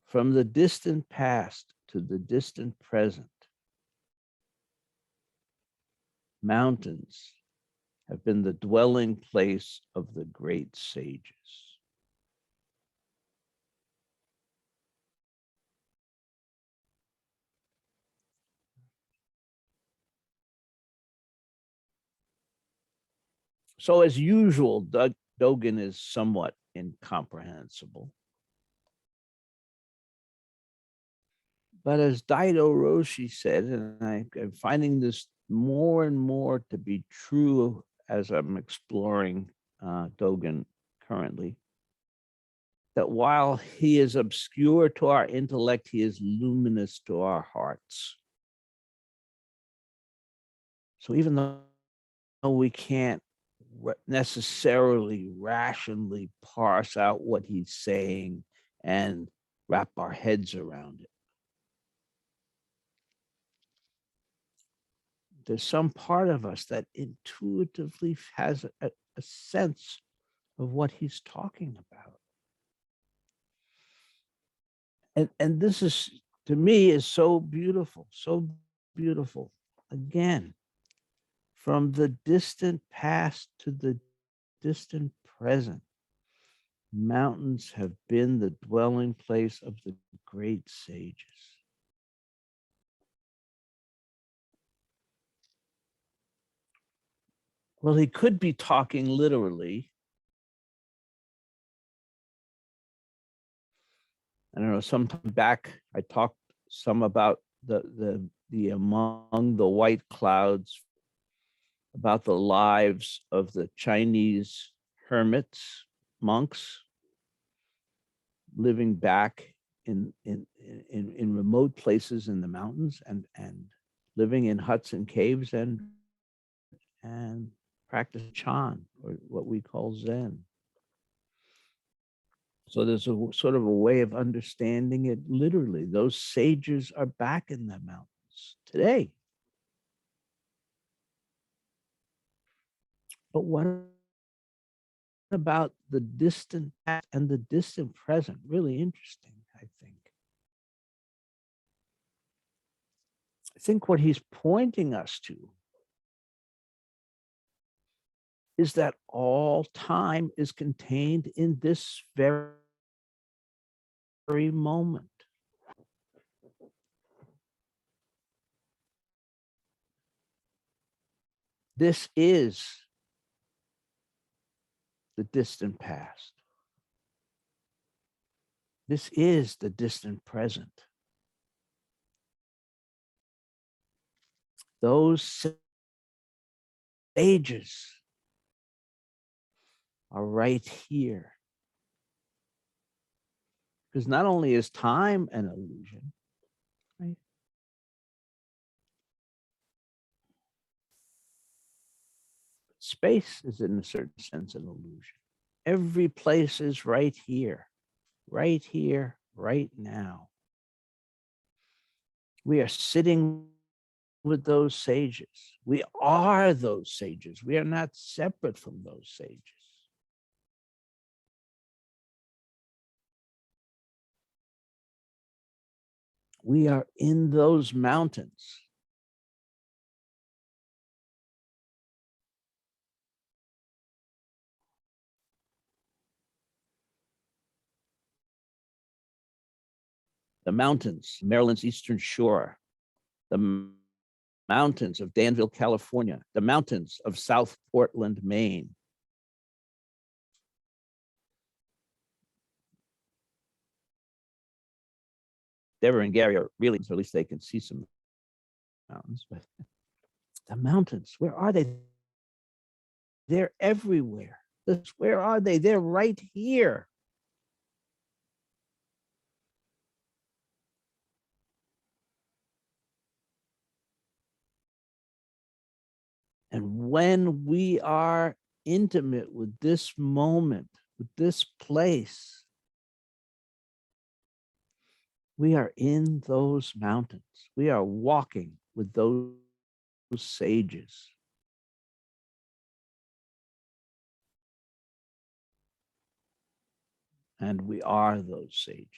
From the distant past to the distant present, mountains have been the dwelling place of the great sages. So as usual, Dogen is somewhat incomprehensible. But as Daido Roshi said, and I'm finding this more and more to be true as I'm exploring Dogen currently, that while he is obscure to our intellect, he is luminous to our hearts. So even though we can't necessarily rationally parse out what he's saying and wrap our heads around it, there's some part of us that intuitively has a sense of what he's talking about. And this is, to me, is so beautiful, so beautiful. Again, from the distant past to the distant present, mountains have been the dwelling place of the great sages. Well, he could be talking literally. I don't know, sometime back, I talked some about the among the white clouds, about the lives of the Chinese hermits, monks, living back in remote places in the mountains and living in huts and caves and practice Chan, or what we call Zen. So there's a sort of a way of understanding it literally. Those sages are back in the mountains today. But what about the distant past and the distant present? Really interesting, I think. I think what he's pointing us to is that all time is contained in this very moment. This is the distant past. This is the distant present. Those sages are right here. Because not only is time an illusion, right? Space is in a certain sense an illusion. Every place is right here, right now. We are sitting with those sages. We are those sages. We are not separate from those sages. We are in those mountains. The mountains, Maryland's eastern shore, the mountains of Danville, California, the mountains of South Portland, Maine. Deborah and Gary are really, or at least they can see some mountains, but the mountains, where are they? They're everywhere. Where are they? They're right here. And when we are intimate with this moment, with this place, we are in those mountains. We are walking with those sages. And we are those sages.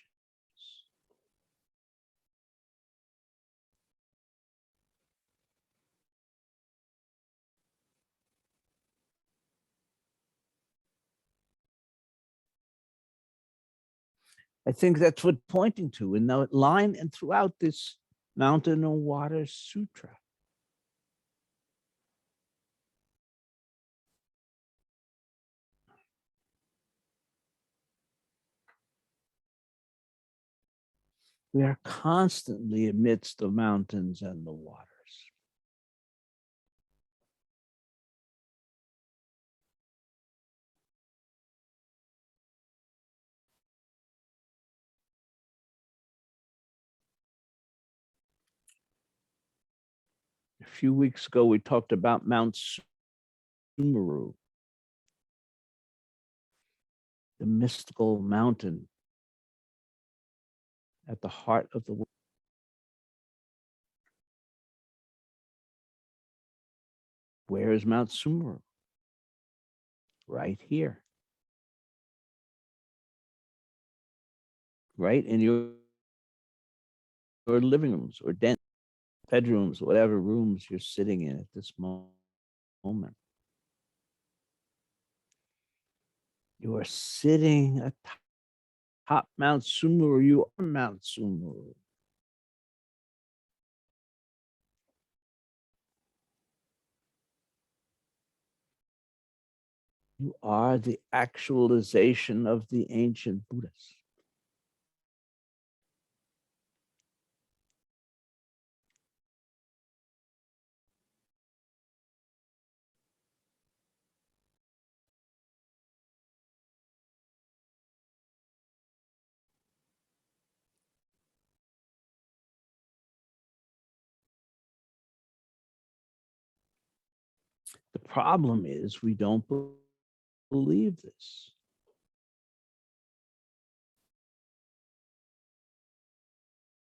I think that's what pointing to in the line and throughout this Mountain and Water Sutra. We are constantly amidst the mountains and the waters. A few weeks ago, we talked about Mount Sumeru, the mystical mountain at the heart of the world. Where is Mount Sumeru? Right here, right in your living rooms or den, bedrooms, whatever rooms you're sitting in at this moment. You are sitting atop Mount Sumeru. You are Mount Sumeru. You are the actualization of the ancient Buddhas. The problem is we don't believe this.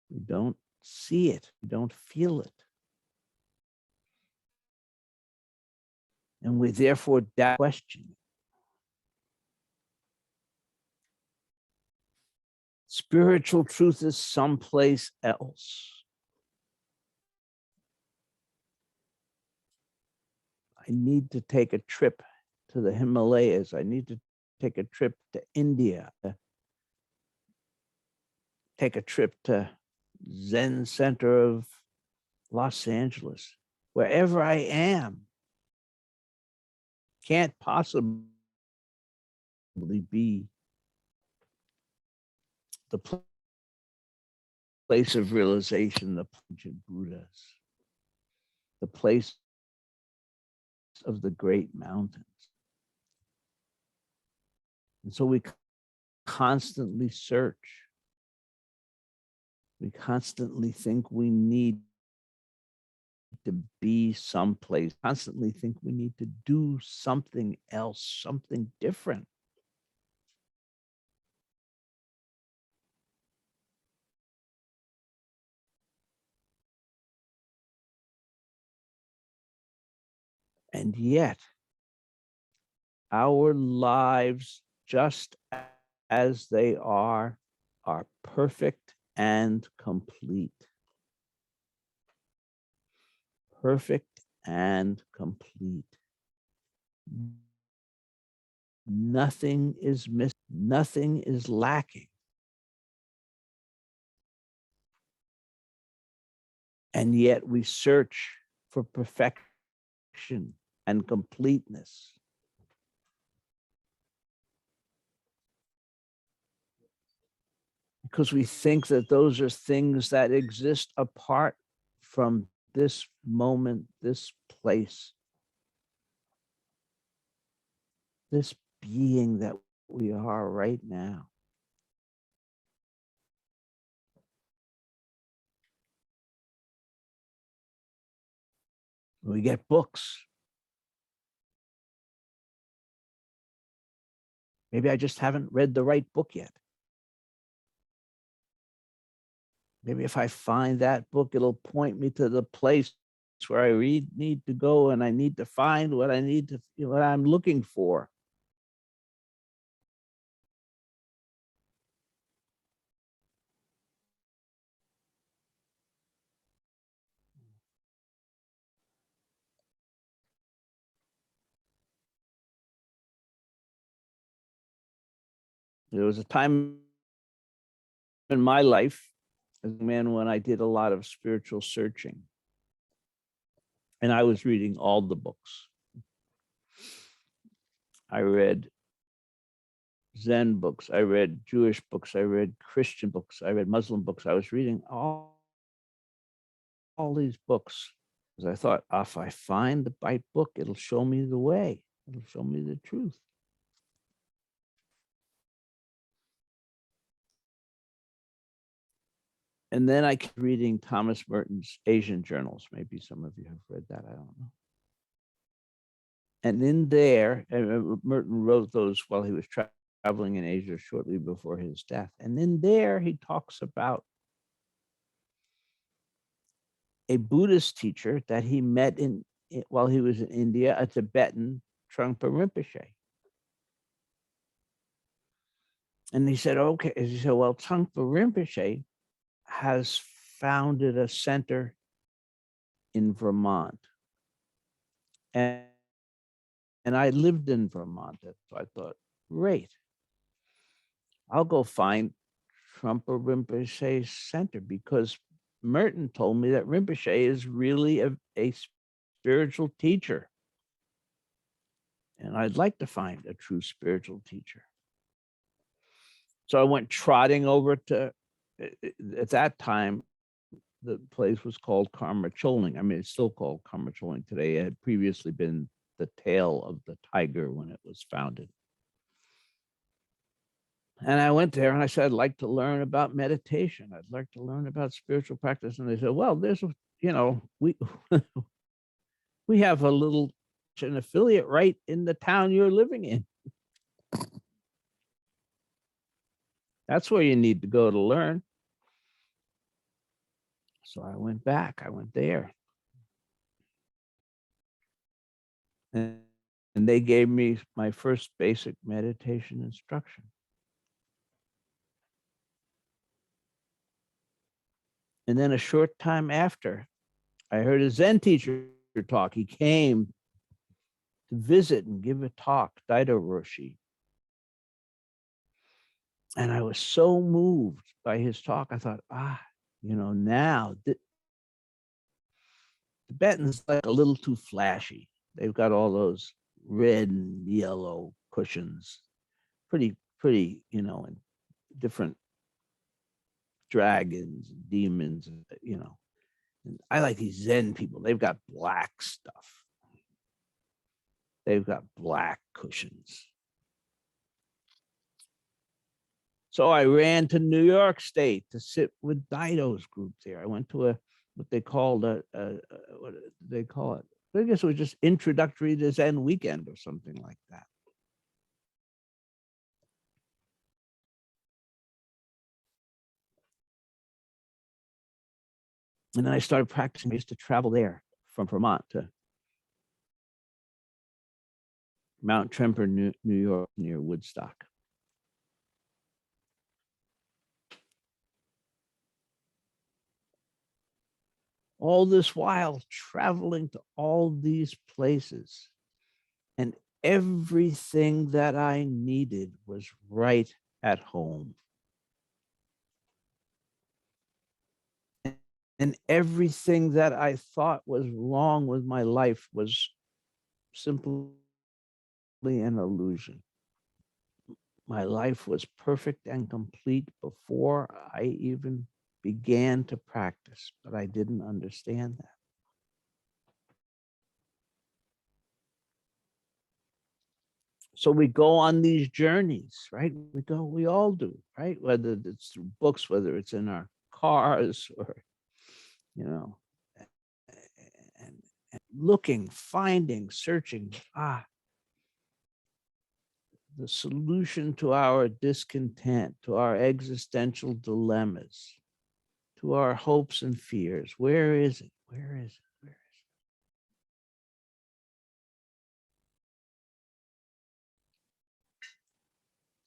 We don't see it. We don't feel it. And we therefore question. Spiritual truth is someplace else. I need to take a trip to the Himalayas. I need to take a trip to India, take a trip to Zen Center of Los Angeles, wherever I am. Can't possibly be the place of realization, the ancient Buddhas, the place of the great mountains. And so we constantly search. We constantly think we need to be someplace, constantly think we need to do something else, something different. And yet, our lives, just as they are perfect and complete. Perfect and complete. Nothing is missing, nothing is lacking. And yet we search for perfection and completeness. Because we think that those are things that exist apart from this moment, this place, this being that we are right now. We get books. Maybe I just haven't read the right book yet. Maybe if I find that book, it'll point me to the place where I need to go, and I need to find what I need to, what I'm looking for. There was a time in my life as a man when I did a lot of spiritual searching. And I was reading all the books. I read Zen books, I read Jewish books, I read Christian books, I read Muslim books. I was reading all these books because I thought, if I find the right book, it'll show me the way. It'll show me the truth. And then I kept reading Thomas Merton's Asian journals. Maybe some of you have read that, I don't know. And in there, Merton wrote those while he was traveling in Asia shortly before his death. And in there, he talks about a Buddhist teacher that he met while he was in India, a Tibetan, Trungpa Rinpoche. And he said, okay, he said, well, Trungpa Rinpoche has founded a center in Vermont. And I lived in Vermont. So I thought, great. I'll go find Trungpa Rinpoche's center because Merton told me that Rinpoche is really a spiritual teacher. And I'd like to find a true spiritual teacher. So I went trotting over to, at that time, the place was called Karma Choling. I mean, it's still called Karma Choling today. It had previously been the tail of the tiger when it was founded. And I went there and I said, I'd like to learn about meditation. I'd like to learn about spiritual practice. And they said, well, there's, we we have an affiliate right in the town you're living in. That's where you need to go to learn. So I went back, I went there. And they gave me my first basic meditation instruction. And then a short time after, I heard a Zen teacher talk. He came to visit and give a talk, Daido Roshi. And I was so moved by his talk. I thought, now the Tibetans like a little too flashy. They've got all those red and yellow cushions, pretty, and different dragons, and demons, And I like these Zen people. They've got black stuff. They've got black cushions. So I ran to New York State to sit with Daido's group there. I went to what they called what do they call it? I guess it was just introductory to Zen weekend or something like that. And then I started practicing. I used to travel there from Vermont to Mount Tremper, New York, near Woodstock. All this while traveling to all these places, and everything that I needed was right at home. And everything that I thought was wrong with my life was simply an illusion. My life was perfect and complete before I even began to practice, but I didn't understand that. So we go on these journeys, right? We all do, right? Whether it's through books, whether it's in our cars or, and looking, finding, searching, the solution to our discontent, to our existential dilemmas, to our hopes and fears. Where is it? Where is it? Where is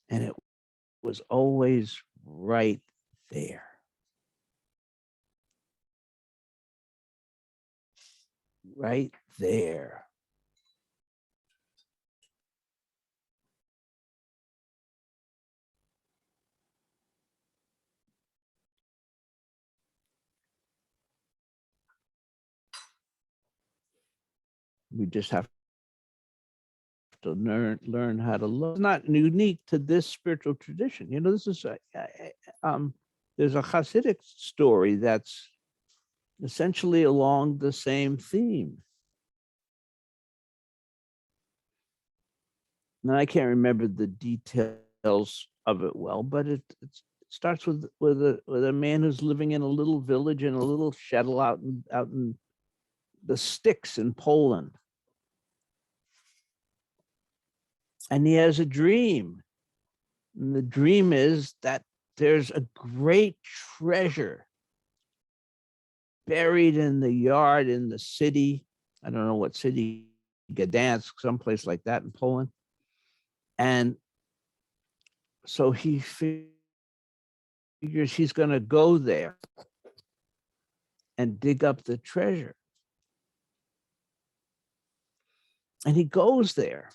it? And it was always right there. Right there. We just have to learn how to love. It's not unique to this spiritual tradition. You know, this is there's a Hasidic story that's essentially along the same theme. And I can't remember the details of it well, but it starts with a man who's living in a little village in a little shtetl out in the sticks in Poland. And he has a dream. And the dream is that there's a great treasure buried in the yard in the city. I don't know what city, Gdansk, someplace like that in Poland. And so he figures he's going to go there and dig up the treasure. And he goes there.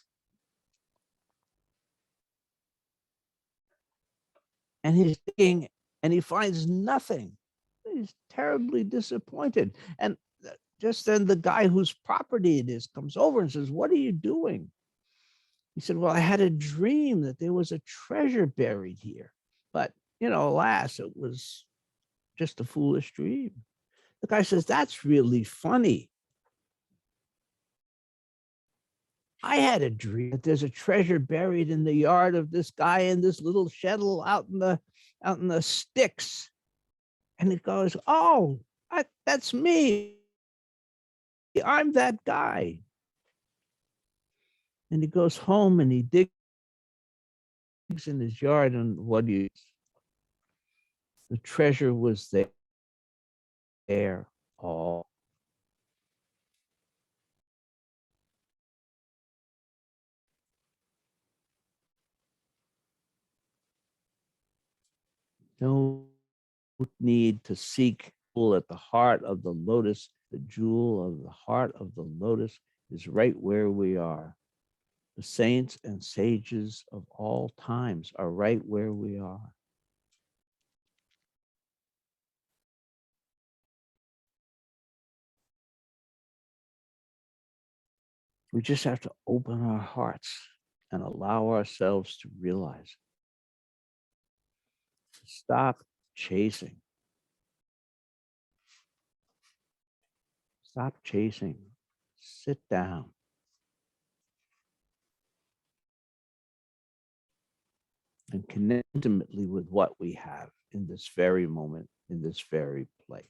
And he's digging and he finds nothing. He's terribly disappointed. And just then the guy whose property it is comes over and says, "What are you doing?" He said, "Well, I had a dream that there was a treasure buried here. But, you know, alas, it was just a foolish dream." The guy says, "That's really funny. I had a dream that there's a treasure buried in the yard of this guy in this little shtetl out in the sticks." And he goes, "Oh, that's me. I'm that guy." And he goes home and he digs in his yard, and the treasure was there all. No need to seek at the heart of the lotus. The jewel of the heart of the lotus is right where we are. The saints and sages of all times are right where we are. We just have to open our hearts and allow ourselves to realize. Stop chasing. Stop chasing. Sit down. And connect intimately with what we have in this very moment, in this very place.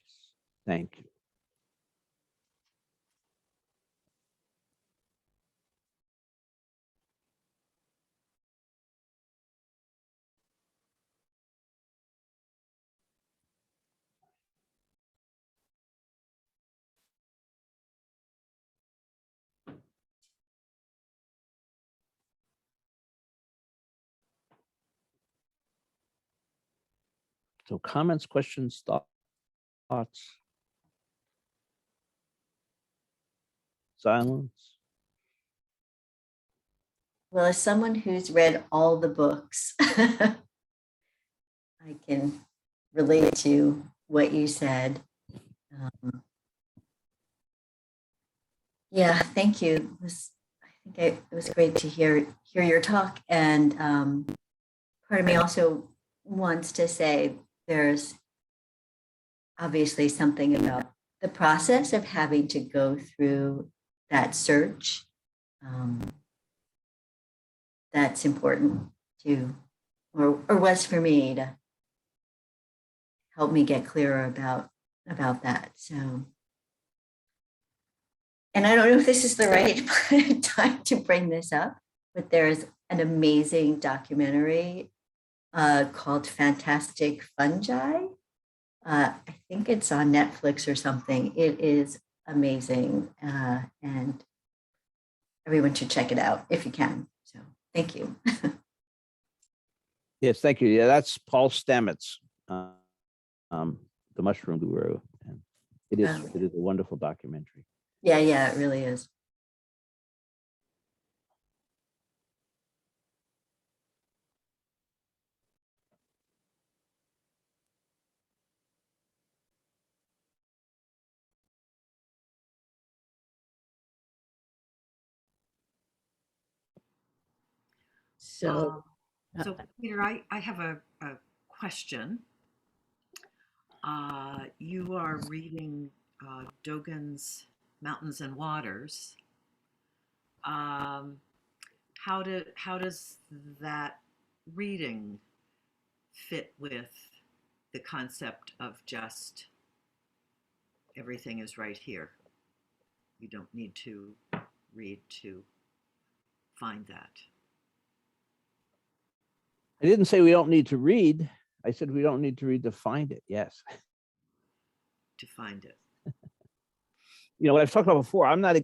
Thank you. So comments, questions, thoughts, silence. Well, as someone who's read all the books, I can relate to what you said. Yeah, thank you. It was great to hear your talk. And part of me also wants to say there's obviously something about the process of having to go through that search that's important to, or was for me to help me get clearer about that. So, and I don't know if this is the right time to bring this up, but there's an amazing documentary called Fantastic Fungi. I think it's on Netflix or something. It is amazing, and everyone should check it out if you can. So, thank you. Yes, thank you. Yeah, that's Paul Stamets, the mushroom guru, and it is a wonderful documentary. Yeah, it really is. So, So Peter, I have a question. You are reading Dogen's Mountains and Waters. How does that reading fit with the concept of just everything is right here? You don't need to read to find that. I didn't say we don't need to read. I said we don't need to read to find it. Yes. To find it. You know what I've talked about before. I'm not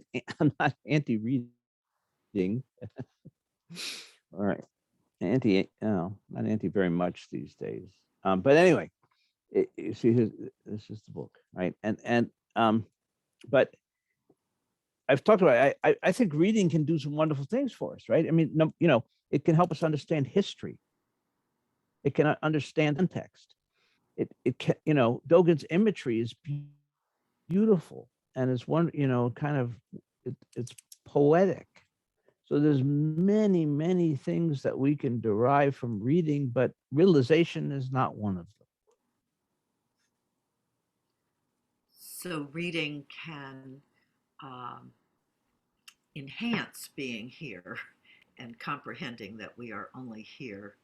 anti-reading. All right, not anti very much these days. But anyway, you see, this is the book, right? But I've talked about it. I think reading can do some wonderful things for us, right? I mean, you know, it can help us understand history. It can understand context. It can, you know, Dogen's imagery is beautiful, and it's one, you know, kind of it's poetic. So there's many things that we can derive from reading, but realization is not one of them. So reading can enhance being here and comprehending that we are only here,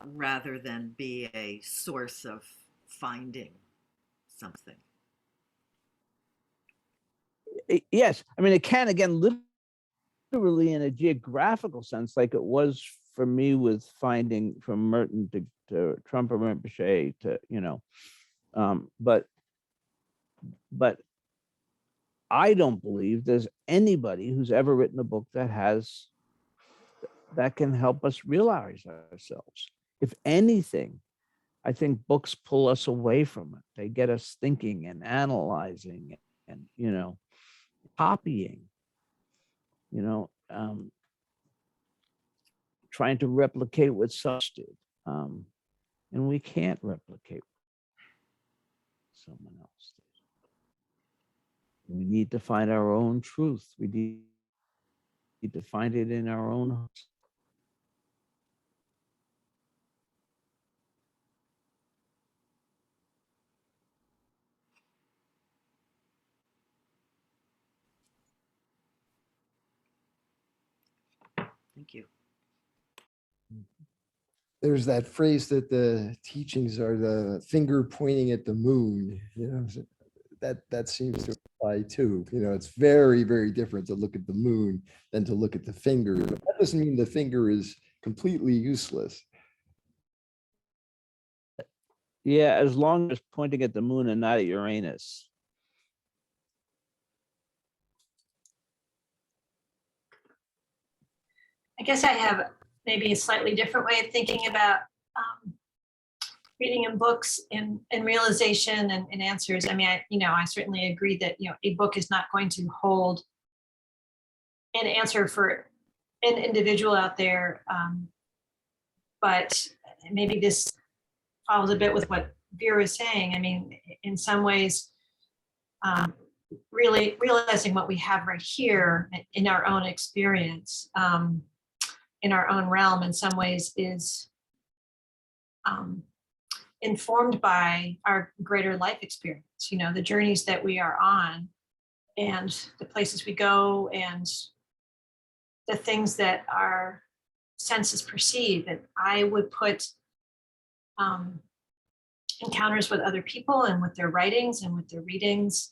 rather than be a source of finding something. Yes, I mean, it can, again, literally in a geographical sense, like it was for me with finding from Merton to Trumper-Rinpoche to, you know, but I don't believe there's anybody who's ever written a book that can help us realize ourselves. If anything, I think books pull us away from it. They get us thinking and analyzing and, you know, copying, you know, trying to replicate what someone did. And we can't replicate what someone else did. We need to find our own truth. We need to find it in our own hearts. Thank you. there's that phrase that the teachings are the finger pointing at the moon, you know, that seems to apply too. You know, it's very different to look at the moon than to look at the finger. But that doesn't mean the finger is completely useless. Yeah, as long as pointing at the moon and not at Uranus. I guess I have maybe a slightly different way of thinking about reading in books and realization and answers. I mean, I certainly agree that, a book is not going to hold an answer for an individual out there. But maybe this follows a bit with what Vera is saying. I mean, in some ways, really realizing what we have right here in our own experience, in our own realm, in some ways is informed by our greater life experience, the journeys that we are on and the places we go and the things that our senses perceive. And I would put encounters with other people and with their writings and with their readings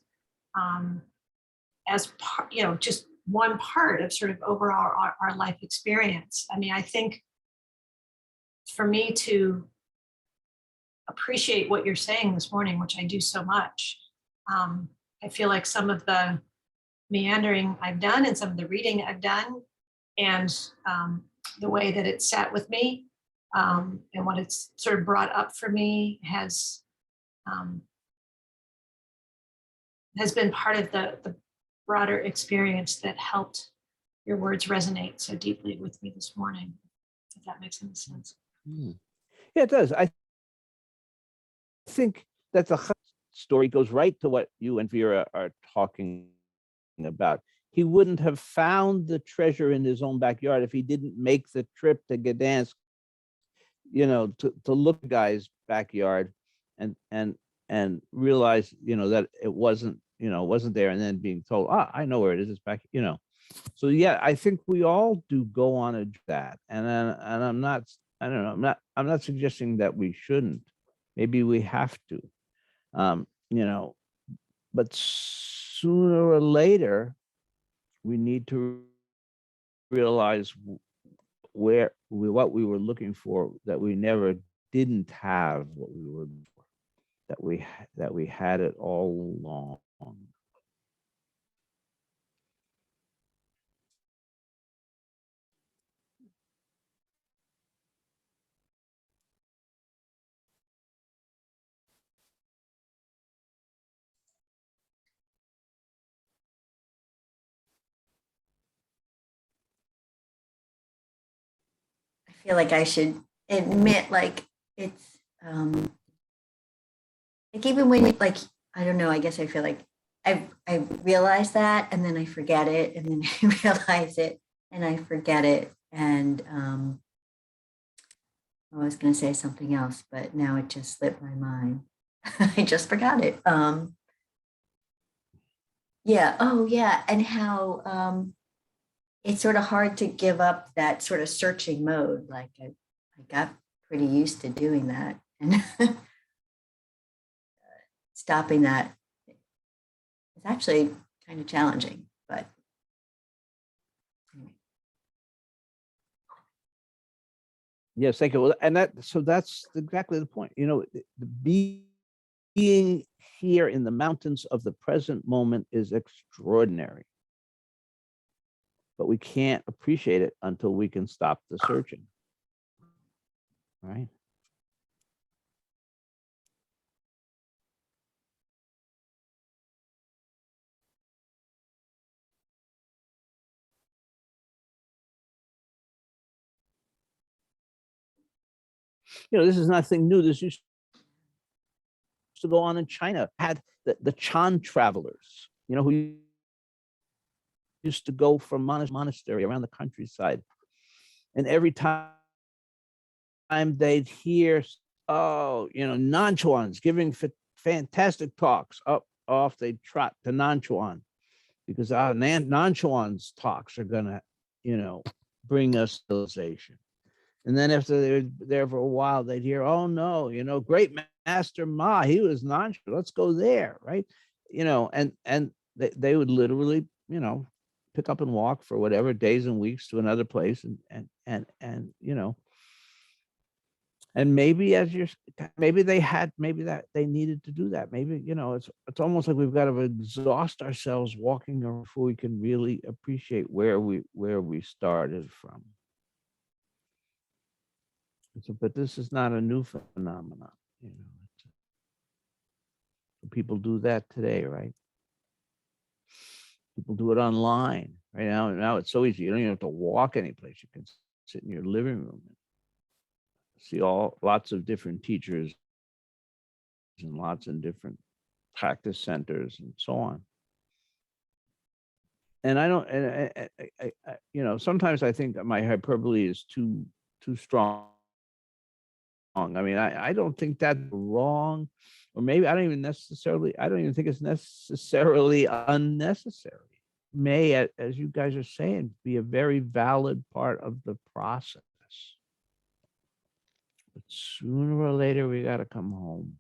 as part, just one part of sort of overall our life experience. I mean, I think for me to appreciate what you're saying this morning, which I do so much, I feel like some of the meandering I've done and some of the reading I've done and the way that it sat with me and what it's sort of brought up for me has been part of the broader experience that helped your words resonate so deeply with me this morning, if that makes any sense. Yeah, it does. I think that the story goes right to what you and Vera are talking about. he wouldn't have found the treasure in his own backyard if he didn't make the trip to Gdansk, to look at the guy's backyard and realize, that it wasn't there, and then being told, I know where it is, it's back. So yeah, I think we all do go on that, and I'm not, I don't know, I'm not suggesting that we shouldn't. Maybe we have to, but sooner or later, we need to realize what we were looking for, that we never didn't have what we were looking for, that we had it all along. I feel like I should admit, like, it's like, even when you, like, I don't know, I guess I feel like I realize that, and then I forget it, and then I realize it and I forget it. And I was going to say something else, but now it just slipped my mind. I just forgot it. Yeah. Oh, yeah. And how it's sort of hard to give up that sort of searching mode. Like, I got pretty used to doing that, and stopping that is actually kind of challenging. But anyway. Yes, thank you. Well, and that's exactly the point. Being here in the mountains of the present moment is extraordinary, but we can't appreciate it until we can stop the searching. Right? This is nothing new. This used to go on in China. Had the Chan travelers, who used to go from monastery around the countryside, and every time they'd hear, Nanchuan's giving fantastic talks, off they'd trot to Nanchuan, because Nanchuan's talks are gonna, bring us civilization. And then after they were there for a while, they'd hear, oh no, great master Ma, he was Nanchuan, let's go there, right? And they would literally, pick up and walk for whatever days and weeks to another place, and and maybe maybe that they needed to do that. Maybe, it's almost like we've got to exhaust ourselves walking before we can really appreciate where we started from. But this is not a new phenomenon. People do that today, right? People do it online right now. Now it's so easy. You don't even have to walk anyplace. You can sit in your living room and see lots of different teachers and lots of different practice centers and so on. And I don't, and sometimes I think my hyperbole is too strong. I mean, I don't think that's wrong, or maybe I don't even think it's necessarily unnecessary. May, as you guys are saying, be a very valid part of the process. But sooner or later, we got to come home.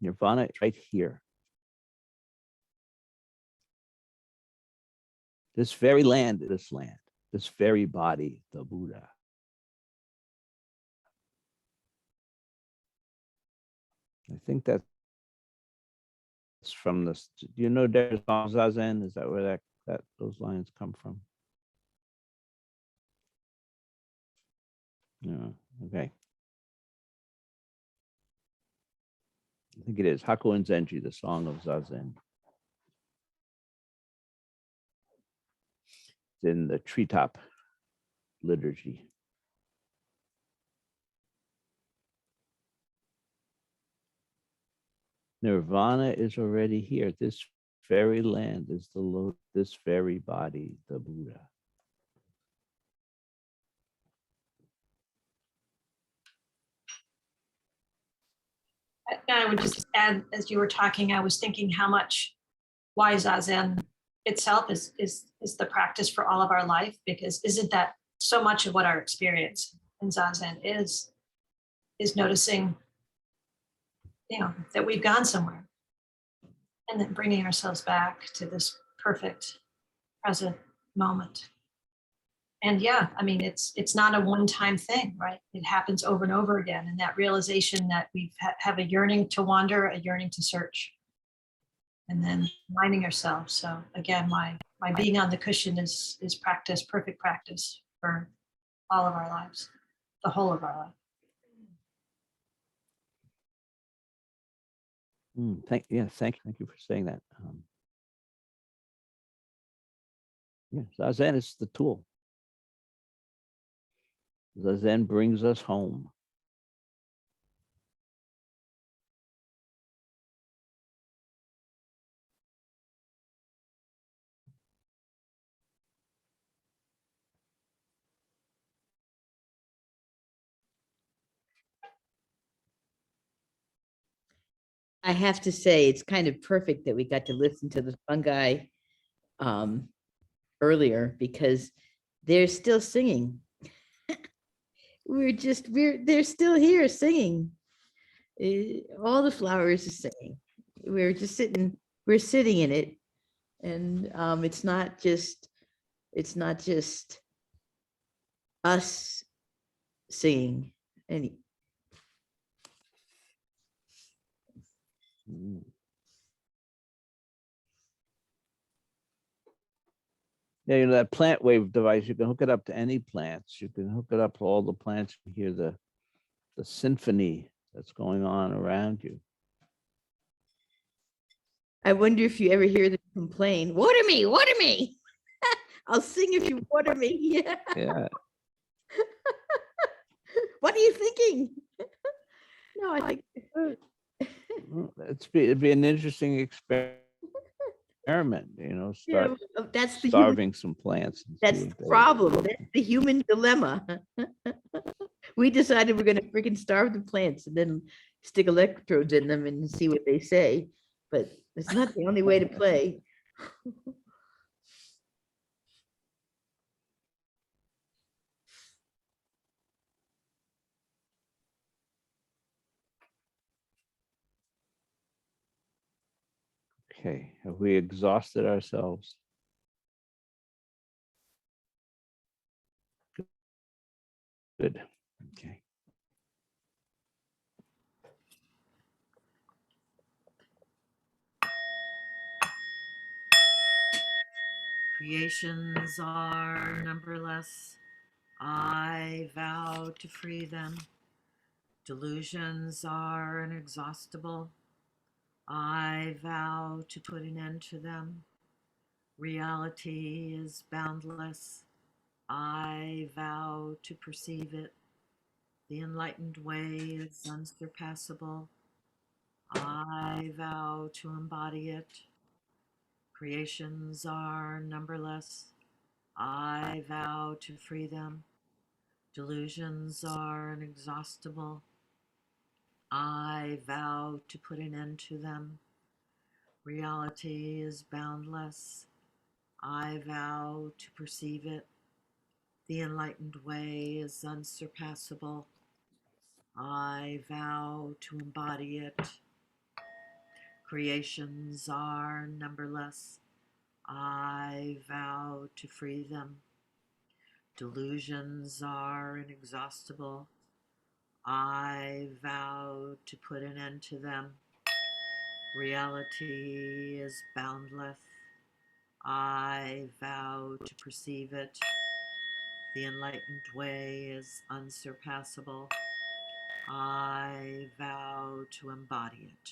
Nirvana is right here. This very land, this very body, the Buddha. I think that's from this. Do you know there's Zazen? Is that where those lines come from? Yeah, Okay. I think it is Haku and Zenji, the Song of Zazen. It's in the treetop liturgy. Nirvana is already here. This very land is the Lord, this very body, the Buddha. I would just add, as you were talking, I was thinking how much why Zazen itself is the practice for all of our life, because isn't that so much of what our experience in Zazen is noticing, that we've gone somewhere and then bringing ourselves back to this perfect present moment. And yeah, I mean, it's not a one-time thing, right? It happens over and over again. And that realization that we have a yearning to wander, a yearning to search, and then reminding ourselves. So again, my being on the cushion is practice, perfect practice for all of our lives, the whole of our life. Thank you for saying that. Yeah, Zazen is the tool. Zazen brings us home. I have to say, it's kind of perfect that we got to listen to the fungi earlier, because they're still singing. They're still here singing. All the flowers are singing. We're sitting in it. And it's not just us singing. Any Mm. Yeah, that plant wave device, you can hook it up to any plants. You can hook it up to all the plants and hear the symphony that's going on around you. I wonder if you ever hear them complain, water me, water me. I'll sing if you water me. Yeah. Yeah. What are you thinking? No, I think It'd be an interesting experiment, start that's the starving some plants. That's the problem. That's the human dilemma. We decided we're going to freaking starve the plants and then stick electrodes in them and see what they say. But it's not the only way to play. Okay, have we exhausted ourselves? Good. Okay. Creations are numberless. I vow to free them. Delusions are inexhaustible. I vow to put an end to them. Reality is boundless. I vow to perceive it. The enlightened way is unsurpassable. I vow to embody it. Creations are numberless. I vow to free them. Delusions are inexhaustible. I vow to put an end to them. Reality is boundless. I vow to perceive it. The enlightened way is unsurpassable. I vow to embody it. Creations are numberless. I vow to free them. Delusions are inexhaustible. I vow to put an end to them. Reality is boundless. I vow to perceive it. The enlightened way is unsurpassable. I vow to embody it.